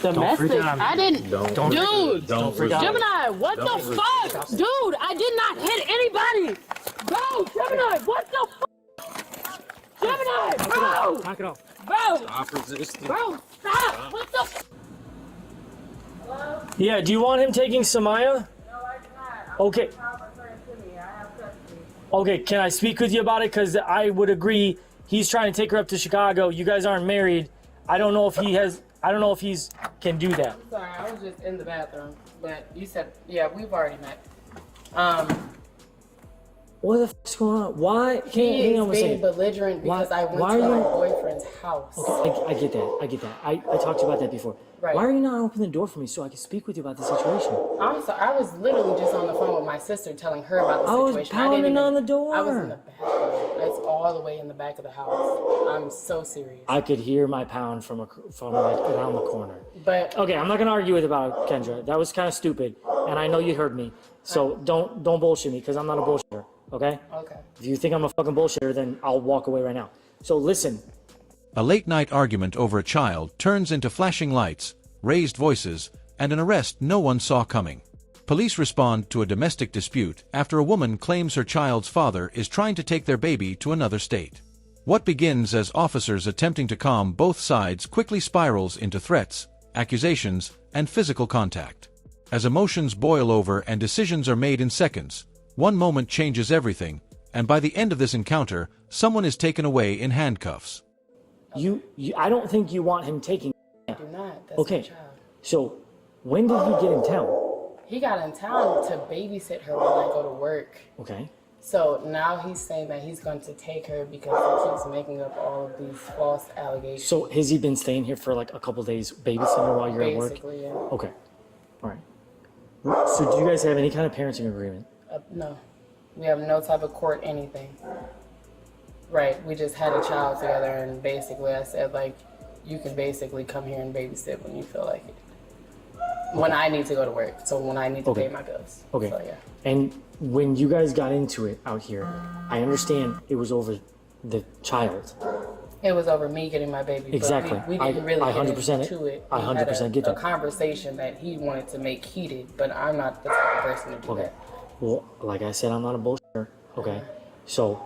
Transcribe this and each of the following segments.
Domestic? I didn't. Dude, Gemini, what the fuck? Dude, I did not hit anybody. Bro, Gemini, what the fuck? Gemini, bro. knock it off. Bro. Stop resisting. Bro, stop. What the fuck? Hello? Yeah, do you want him taking Samaya? No, I do not. Okay. I have custody. Okay, can I speak with you about it? Because I would agree. He's trying to take her up to Chicago. You guys aren't married. I don't know if he has. I don't know if he's can do that. I'm sorry, I was just in the bathroom. But you said, yeah, we've already met. What the fuck's going on? Why can't He hang is on a being second? belligerent because I went why to are my you- boyfriend's house. Okay, I get that. I get that. I talked to you about that before. Right. Why are you not opening the door for me so I can speak with you about the situation? I'm sorry, I was literally just on the phone with my sister telling her about the I was situation. pounding didn't on the door. I was in the bathroom. It's all the way in the back of the house. I'm so serious. I could hear my pound from like around the corner. But Okay, I'm not gonna argue with about Kendra. That was kind of stupid, and I know you heard me. So don't bullshit me because I'm not a bullshitter. Okay? okay. If you think I'm a fucking bullshitter, then I'll walk away right now. So listen. A late-night argument over a child turns into flashing lights, raised voices, and an arrest no one saw coming. Police respond to a domestic dispute after a woman claims her child's father is trying to take their baby to another state. What begins as officers attempting to calm both sides quickly spirals into threats, accusations, and physical contact. As emotions boil over and decisions are made in seconds, one moment changes everything, and by the end of this encounter, someone is taken away in handcuffs. I don't think you want him taking. I do not. That's Okay. my child. So when did he get in town? He got in town to babysit her when I go to work. Okay. So now he's saying that he's going to take her because he keeps making up all of these false allegations. So has he been staying here for like a couple days babysitting her while you're at work? Basically, yeah. Okay. All right. So do you guys have any kind of parenting agreement? No. We have no type of court anything. Right. We just had a child together, and basically I said, like, you can basically come here and babysit when you feel like it. When I need to go to work. So when I need to Okay. pay my bills. Okay. So, yeah. And when you guys got into it out here, I understand it was over the child. It was over me getting my baby. Exactly. But we didn't really I get 100% into it. I We 100% had get a that. conversation that he wanted to make heated, but I'm not the type of person to do Okay. that. Well, like I said, I'm not a bullshitter. Okay. So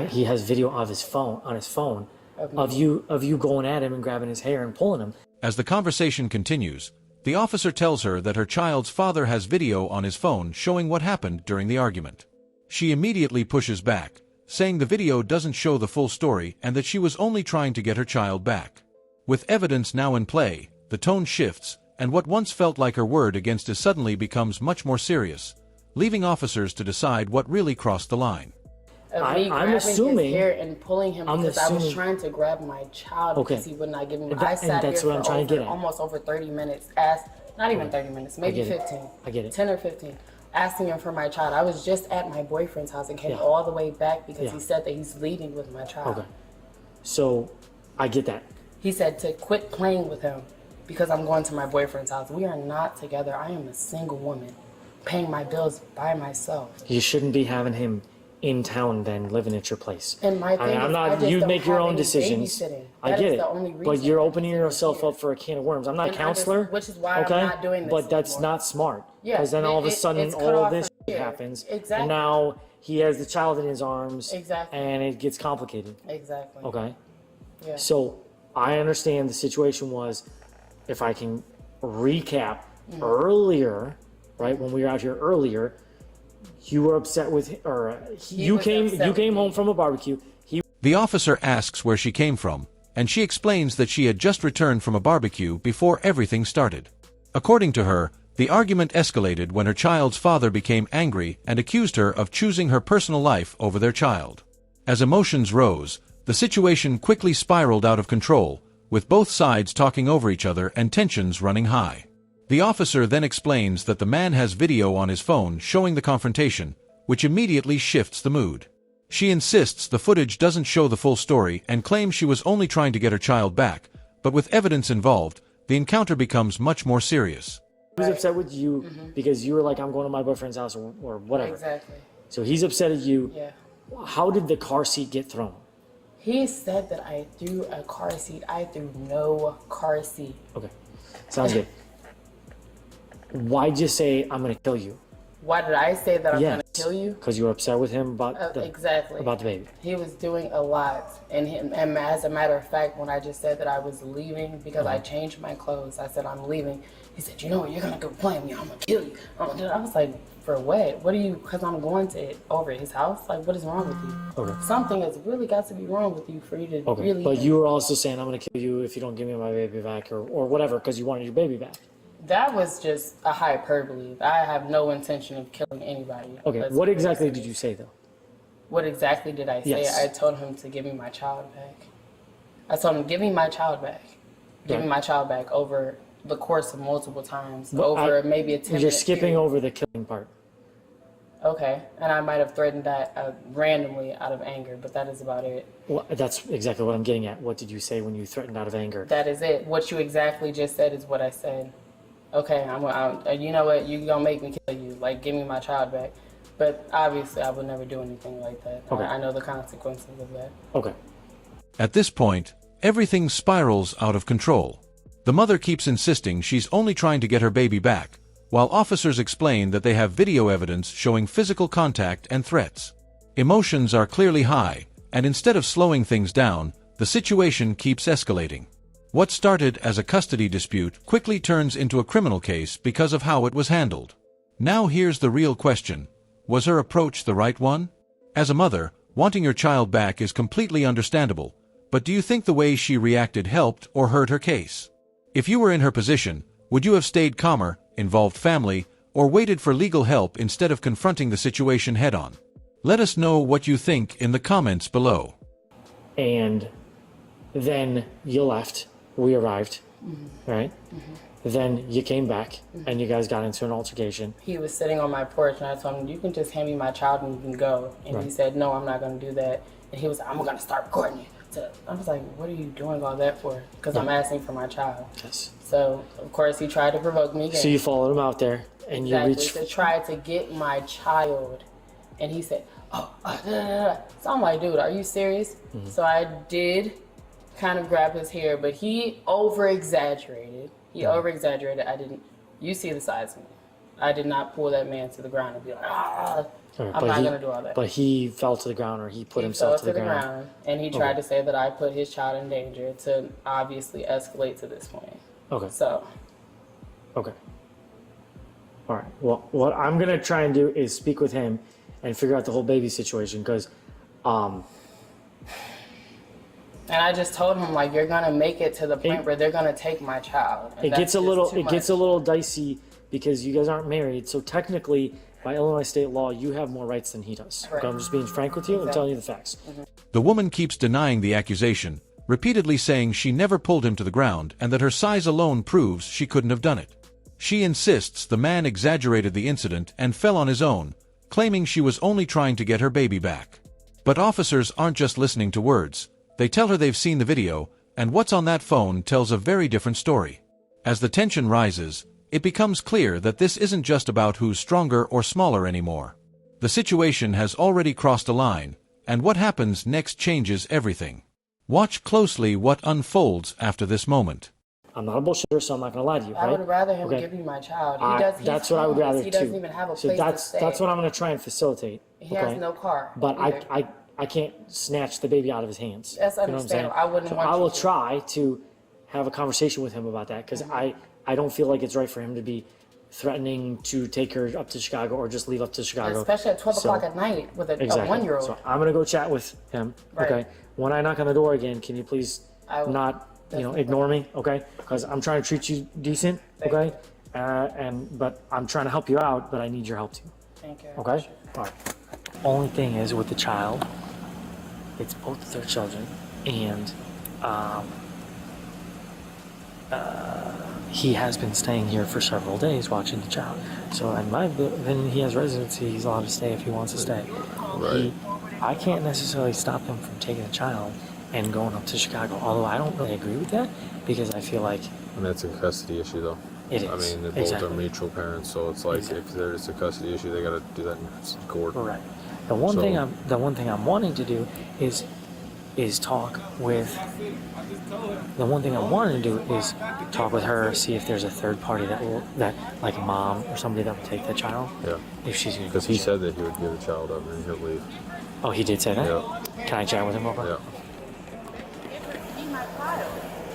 he has video of his phone of you going at him and grabbing his hair and pulling him. As the conversation continues, the officer tells her that her child's father has video on his phone showing what happened during the argument. She immediately pushes back, saying the video doesn't show the full story and that she was only trying to get her child back. With evidence now in play, the tone shifts, and what once felt like her word against his suddenly becomes much more serious, leaving officers to decide what really crossed the line. Of me I'm grabbing assuming- his hair and pulling him I'm because I was assuming- trying to grab my child Okay. because he would not give me. And I that- sat and that's here what I'm for trying to get at. almost over 30 minutes. Not even 30 minutes, maybe get it. 15. I get it. 10 or 15. Asking him for my child. I was just at my boyfriend's house and came Yeah. all the way back because Yeah. he said that he's leaving with my child. Okay. So I get that. He said to quit playing with him because I'm going to my boyfriend's house. We are not together. I am a single woman paying my bills by myself. You shouldn't be having him in town then living at your place. And my thing I'm is, not. I just You don't make your have own any decisions. babysitting. I That get is it. the only But reason you're I'm opening sitting yourself here. up for a can of worms. I'm not a And I just- counselor. which is why I'm okay? not doing this But that's anymore. not smart. Yeah, Because then all of a sudden it's cut all off this from here. happens. Exactly. And now he has the child in his arms. Exactly. And it gets complicated. Exactly. Okay. Yeah. So I understand the situation was, if I can recap earlier, right when we were out here earlier, you were upset with, or you was upset came with home me. from a barbecue. The officer asks where she came from, and she explains that she had just returned from a barbecue before everything started. According to her, the argument escalated when her child's father became angry and accused her of choosing her personal life over their child. As emotions rose, the situation quickly spiraled out of control, with both sides talking over each other and tensions running high. The officer then explains that the man has video on his phone showing the confrontation, which immediately shifts the mood. She insists the footage doesn't show the full story and claims she was only trying to get her child back, but with evidence involved, the encounter becomes much more serious. He was upset with you because you were like, I'm going to my boyfriend's house or whatever. Exactly. So he's upset at you. Yeah. How did the car seat get thrown? He said that I threw a car seat. I threw no car seat. Okay, sounds good. Why'd you say I'm gonna kill you? Why did I say that I'm gonna kill you? Because you were upset with him about exactly about the baby. He was doing a lot, and as a matter of fact, when I just said that I was leaving because I changed my clothes, I said I'm leaving. He said, "You know what? You're gonna go play with me. I'm gonna kill you." I was like, "For what? What are you? Because I'm going to over his house. Like, what is wrong with you? Okay. Something has really got to be wrong with you for you to Okay. really." But you were also saying I'm gonna kill you if you don't give me my baby back or whatever because you wanted your baby back. That was just a hyperbole. I have no intention of killing anybody. Okay. What exactly did you say though? What exactly did I say? Yes. I told him to give me my child back. I told him, give me my child back. Give me my child back over the course of multiple times. Maybe a 10-minute You're skipping period. over the killing part. Okay. And I might have threatened that randomly out of anger, but that is about it. Well, that's exactly what I'm getting at. What did you say when you threatened out of anger? That is it. What you exactly just said is what I said. Okay, you know what? You're going to make me kill you. Like, give me my child back. But obviously, I would never do anything like that. Okay. I know the consequences of that. Okay. At this point, everything spirals out of control. The mother keeps insisting she's only trying to get her baby back, while officers explain that they have video evidence showing physical contact and threats. Emotions are clearly high, and instead of slowing things down, the situation keeps escalating. What started as a custody dispute quickly turns into a criminal case because of how it was handled. Now here's the real question. Was her approach the right one? As a mother, wanting your child back is completely understandable, but do you think the way she reacted helped or hurt her case? If you were in her position, would you have stayed calmer, involved family, or waited for legal help instead of confronting the situation head-on? Let us know what you think in the comments below. And then you left. We arrived, right? Then you came back, and you guys got into an altercation. He was sitting on my porch, and I told him, you can just hand me my child and you can go. And he said, no, I'm not going to do that. And he was like, I'm going to start recording you. So I was like, what are you doing all that for? Because I'm asking for my child. Yes. So, of course, he tried to provoke me again. So you followed him out there, and you reached... to try to get my child. And he said, So I'm like, dude, are you serious? So I did kind of grab his hair, but he over-exaggerated. You see the size of me. I did not pull that man to the ground and be like, I'm not going to do all that. But he fell to the ground, or he put himself to the ground. And he tried to say that I put his child in danger to obviously escalate to this point. Okay. So. Okay. All right. Well, what I'm going to try and do is speak with him and figure out the whole baby situation, because and I just told him, like, you're gonna make it to the point where they're gonna take my child. It gets a little dicey because you guys aren't married. So technically, by Illinois state law, you have more rights than he does. Right. Okay, I'm just being frank with you and telling you the facts. The woman keeps denying the accusation, repeatedly saying she never pulled him to the ground and that her size alone proves she couldn't have done it. She insists the man exaggerated the incident and fell on his own, claiming she was only trying to get her baby back. But officers aren't just listening to words. They tell her they've seen the video, and what's on that phone tells a very different story. As the tension rises, it becomes clear that this isn't just about who's stronger or smaller anymore. The situation has already crossed a line, and what happens next changes everything. Watch closely what unfolds after this moment. I'm not a bullshitter, so I'm not going to lie to you. I right? would rather him give me my child. That's what I would rather too. He doesn't even have a place to stay. That's what I'm going to try and facilitate. He has no car. But I can't snatch the baby out of his hands. That's you know understandable. I wouldn't want I will to. try to have a conversation with him about that, because I don't feel like it's right for him to be threatening to take her up to Chicago or just leave up to Chicago. Especially at 12 o'clock at night with a 1-year-old. So I'm going to go chat with him. Right. Okay. When I knock on the door again, can you please not ignore me? Okay. Because I'm trying to treat you decent. Okay. But I'm trying to help you out, but I need your help too. Thank you. Okay. Sure. All right. Only thing is with the child, it's both of their children, and he has been staying here for several days watching the child. So then he has residency. He's allowed to stay if he wants to stay. Right. I can't necessarily stop him from taking the child and going up to Chicago. Although I don't really agree with that, because I feel like And that's a custody issue, though. it is. I mean, they both are mutual parents, so it's like if there's a custody issue, they got to do that in court. Correct. The one thing I'm wanting to do is is talk with, the one thing I wanted to do is talk with her, see if there's a third party that like a mom or somebody that will take the child. Yeah. If she's gonna. Because he said that he would give the child up and he'll leave. Oh, he did say that? Yeah. Can I chat with him real quick?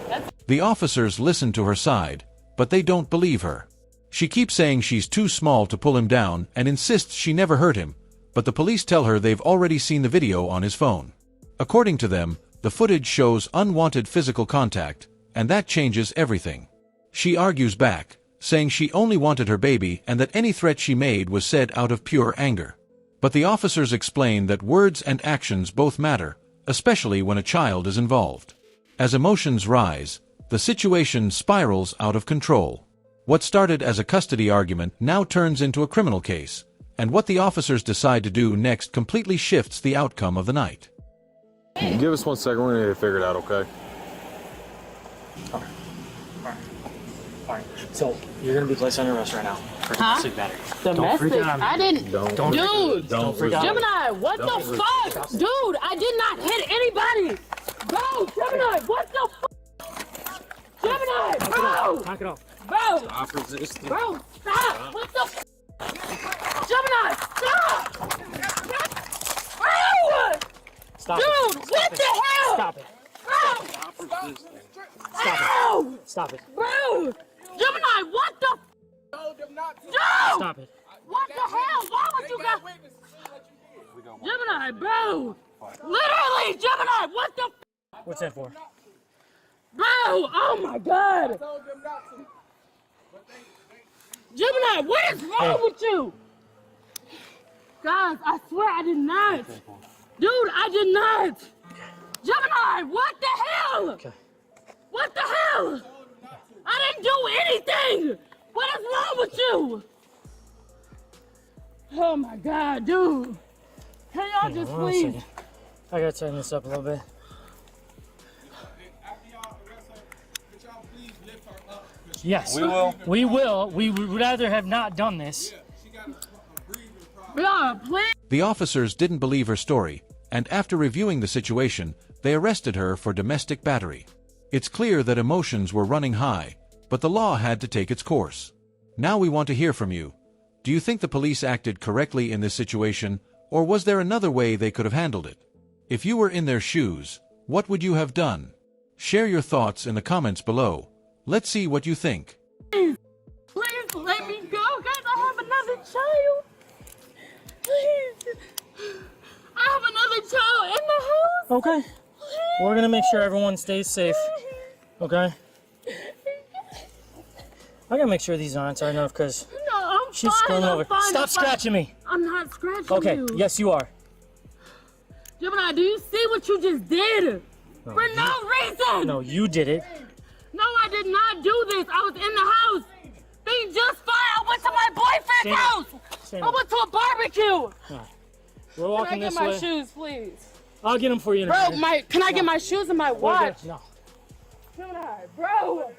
Yeah. The officers listen to her side, but they don't believe her. She keeps saying she's too small to pull him down and insists she never hurt him, but the police tell her they've already seen the video on his phone. According to them, the footage shows unwanted physical contact, and that changes everything. She argues back, saying she only wanted her baby and that any threat she made was said out of pure anger. But the officers explain that words and actions both matter, especially when a child is involved. As emotions rise, the situation spirals out of control. What started as a custody argument now turns into a criminal case, and what the officers decide to do next completely shifts the outcome of the night. Give us 1 second. We're going to figure it out, okay? Alright. So, you're going to be placed under arrest right now for domestic battery. Domestic? freak out on me. I didn't. Don't freak out. Gemini, what the fuck? Dude, I did not hit anybody. Bro, Gemini, what the fuck? Gemini, bro. Knock it off. Bro. Stop resisting. Bro, stop. What the fuck? Gemini, stop. Bro. Stop Dude, it. what the hell? Stop it. Bro. Stop Ow. it. Stop it. Bro. Gemini, what the Dude. Stop it. What the hell? Why would you guys? Gemini, bro. Literally, Gemini, what the What's that for? Bro, oh my God! Gemini, what is wrong with you? Guys, I swear I did not. Dude, I did not. Gemini, what the hell? Okay. What the hell? I didn't do anything. What is wrong with you? Oh my God, dude. Can y'all just please? I gotta tighten this up a little bit. Yes, we will. We will. We would rather have not done this. Yeah, please. The officers didn't believe her story, and after reviewing the situation, they arrested her for domestic battery. It's clear that emotions were running high, but the law had to take its course. Now we want to hear from you. Do you think the police acted correctly in this situation, or was there another way they could have handled it? If you were in their shoes, what would you have done? Share your thoughts in the comments below. Let's see what you think. Please let me go, guys. I have another child. Please. I have another child in the house. Okay. We're gonna make sure everyone stays safe. Okay. I gotta make sure these aren't tight enough because No, I'm she's fine. screwing I'm over. fine. Stop scratching me. I'm not scratching Okay. you. Yes, you are. Gemini, do you see what you just did? For no reason. No, you did it. No, I did not do this. I was in the house. They just fine. I went to my boyfriend's house. I went to a barbecue. We're walking Can I this get my way. shoes, please? I'll get them for you. In a Bro, minute. can I get my shoes and my watch? No. Gemini, bro.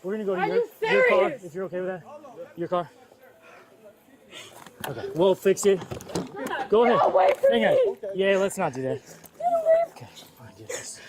We're gonna go to Are your you car serious? if you're okay with that. Your car. Okay. We'll fix it. Go ahead. Get away from Hang on. me. Yeah, let's not do that. Get away from Okay. I get this.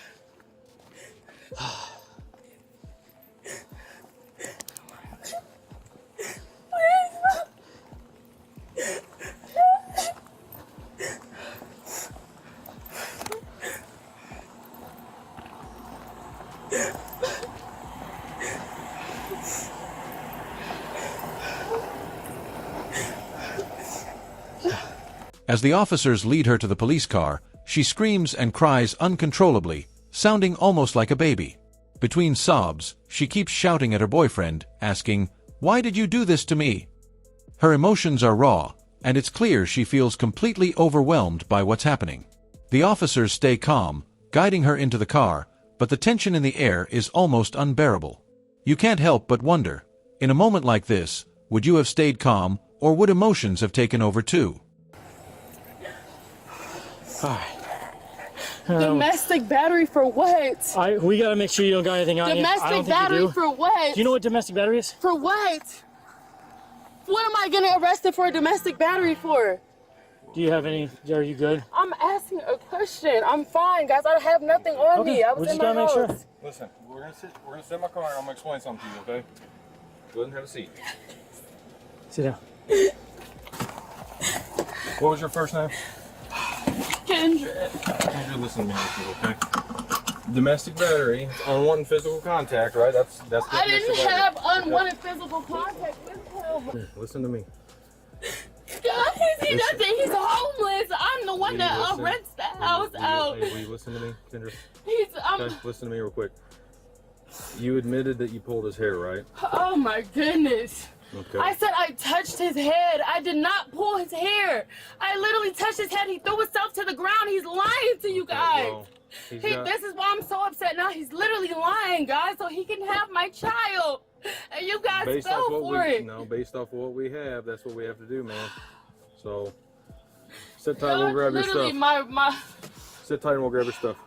As the officers lead her to the police car, she screams and cries uncontrollably, sounding almost like a baby. Between sobs, she keeps shouting at her boyfriend, asking, "Why did you do this to me?" Her emotions are raw, and it's clear she feels completely overwhelmed by what's happening. The officers stay calm, guiding her into the car, but the tension in the air is almost unbearable. You can't help but wonder, in a moment like this, would you have stayed calm, or would emotions have taken over too? Domestic battery for what? We gotta make sure you don't got anything on you. I don't Domestic think battery you do. for what? Do you know what domestic battery is? For what? What am I getting arrested for a domestic battery for? Do you have any? Are you good? I'm asking a question. I'm fine, guys. I have nothing on me. I was we just in my gotta make house. sure. Listen, we're gonna sit in my car and I'm gonna explain something to you, okay? Go ahead and have a seat. Sit down. What was your first name? Kendra. Kendra, listen to me, okay? Domestic battery, unwanted physical contact, right? That's I didn't have unwanted physical contact with him. Listen to me. Guys, he doesn't. He's homeless. I'm the one that rents the house out. Hey, will you listen to me, Kendra? He's Okay, listen to me real quick. You admitted that you pulled his hair, right? Oh my goodness. Okay. I said I touched his head. I did not pull his hair. I literally touched his head. He threw himself to the ground. He's lying to you guys. Well, This is why I'm so upset now. He's literally lying, guys, so he can have my child. And you guys based fell off what for we, it. No, based off of what we have, that's what we have to do, man. So, sit tight, we'll grab your Literally, stuff. Sit tight and we'll grab your stuff.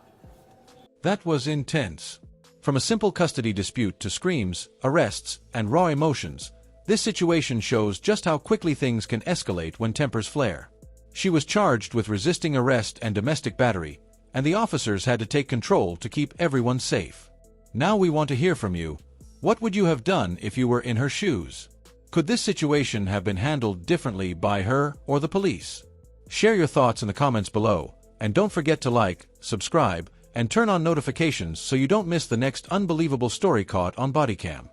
That was intense. From a simple custody dispute to screams, arrests, and raw emotions, this situation shows just how quickly things can escalate when tempers flare. She was charged with resisting arrest and domestic battery, and the officers had to take control to keep everyone safe. Now we want to hear from you. What would you have done if you were in her shoes? Could this situation have been handled differently by her or the police? Share your thoughts in the comments below, and don't forget to like, subscribe, and turn on notifications so you don't miss the next unbelievable story caught on Bodycam.